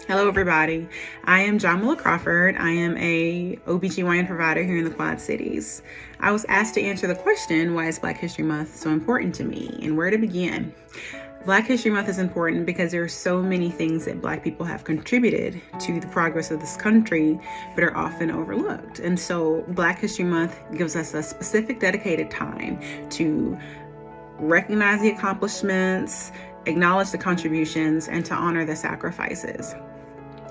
Hello, everybody. I am Jamila Crawford. I am a OBGYN provider here in the Quad Cities. I was asked to answer the question, why is Black History Month so important to me and where to begin? Black History Month is important because there are so many things that Black people have contributed to the progress of this country, but are often overlooked. And so Black History Month gives us a specific dedicated time to recognize the accomplishments, acknowledge the contributions, and to honor the sacrifices.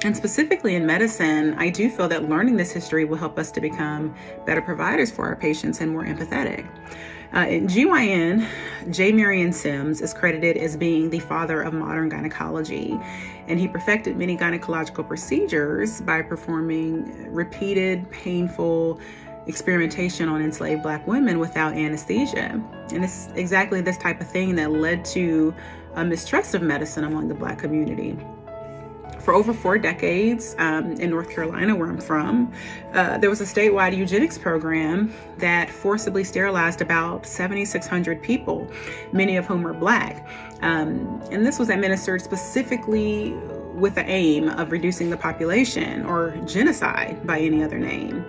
And specifically in medicine, I do feel that learning this history will help us to become better providers for our patients and more empathetic. In GYN, J. Marion Sims is credited as being the father of modern gynecology, and he perfected many gynecological procedures by performing repeated, painful experimentation on enslaved Black women without anesthesia. And it's exactly this type of thing that led to a mistrust of medicine among the Black community. For over 4 decades in North Carolina, where I'm from, there was a statewide eugenics program that forcibly sterilized about 7,600 people, many of whom were Black. And this was administered specifically with the aim of reducing the population, or genocide by any other name.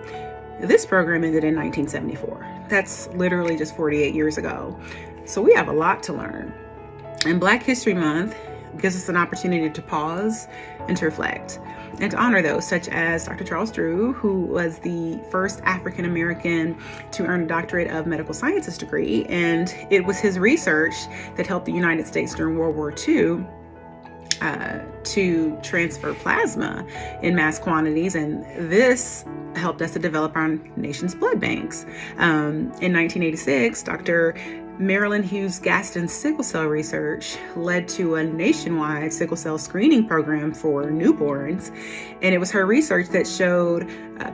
This program ended in 1974. That's literally just 48 years ago. So we have a lot to learn. And Black History Month gives us an opportunity to pause and to reflect and to honor those, such as Dr. Charles Drew, who was the first African American to earn a doctorate of medical sciences degree. And it was his research that helped the United States during World War II to transfer plasma in mass quantities. And this helped us to develop our nation's blood banks. In 1986, Dr. Marilyn Hughes Gaston's sickle cell research led to a nationwide sickle cell screening program for newborns. And it was her research that showed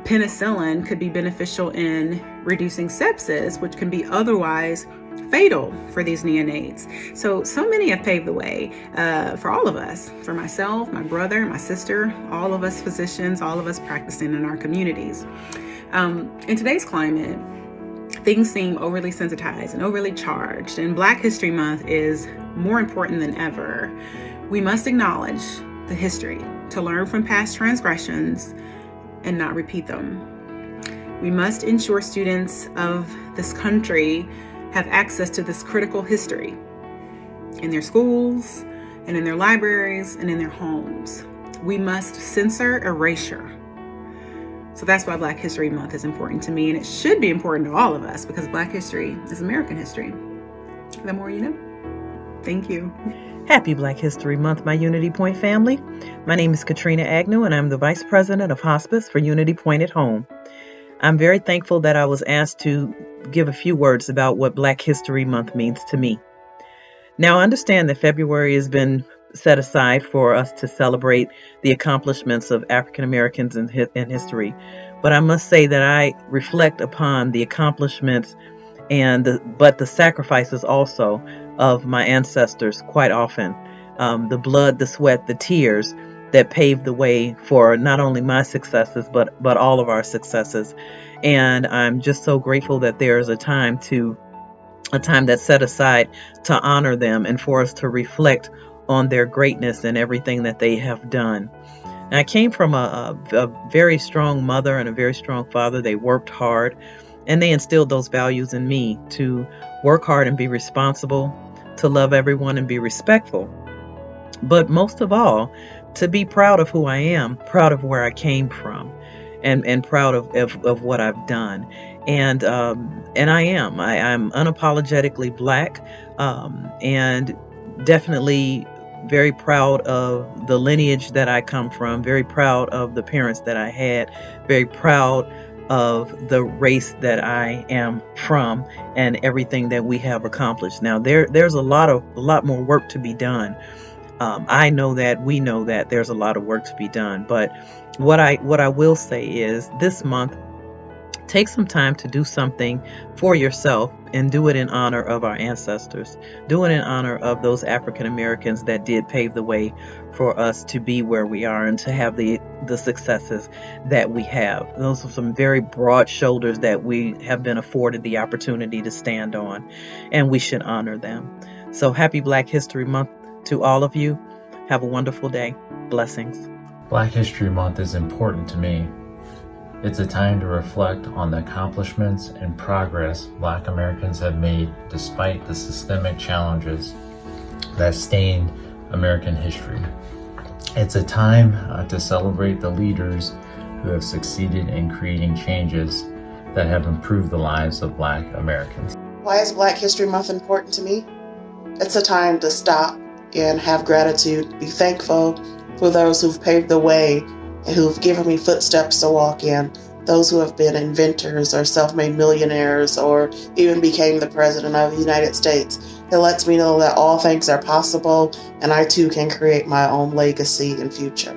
penicillin could be beneficial in reducing sepsis, which can be otherwise fatal for these neonates. So many have paved the way for all of us, for myself, my brother, my sister, all of us physicians, all of us practicing in our communities. In today's climate, things seem overly sensitized and overly charged, and Black History Month is more important than ever. We must acknowledge the history to learn from past transgressions and not repeat them. We must ensure students of this country have access to this critical history in their schools and in their libraries and in their homes. We must censor erasure. So that's why Black History Month is important to me, and it should be important to all of us, because Black history is American history. The more you know. Thank you. Happy Black History Month, my UnityPoint family. My name is Katrina Agnew, and I'm the Vice President of Hospice for UnityPoint at Home. I'm very thankful that I was asked to give a few words about what Black History Month means to me. Now, I understand that February has been set aside for us to celebrate the accomplishments of African Americans in history, but I must say that I reflect upon the accomplishments but the sacrifices also of my ancestors quite often. The blood, the sweat, the tears that paved the way for not only my successes, but all of our successes. And I'm just so grateful that there is a time that's set aside to honor them and for us to reflect on their greatness and everything that they have done. And I came from a very strong mother and a very strong father. They worked hard, and they instilled those values in me to work hard and be responsible, to love everyone and be respectful. But most of all, to be proud of who I am, proud of where I came from, and proud of what I've done. And I am. I'm unapologetically Black, and definitely very proud of the lineage that I come from, very proud of the parents that I had, very proud of the race that I am from, and everything that we have accomplished. Now, there's a lot more work to be done. I know that, we know that there's a lot of work to be done, but what I will say is this month, take some time to do something for yourself and do it in honor of our ancestors. Do it in honor of those African Americans that did pave the way for us to be where we are and to have the successes that we have. Those are some very broad shoulders that we have been afforded the opportunity to stand on, and we should honor them. So happy Black History Month to all of you. Have a wonderful day. Blessings. Black History Month is important to me. It's a time to reflect on the accomplishments and progress Black Americans have made despite the systemic challenges that stained American history. It's a time to celebrate the leaders who have succeeded in creating changes that have improved the lives of Black Americans. Why is Black History Month important to me? It's a time to stop and have gratitude, be thankful for those who've paved the way and who've given me footsteps to walk in, those who have been inventors or self-made millionaires or even became the President of the United States. It lets me know that all things are possible and I too can create my own legacy and future.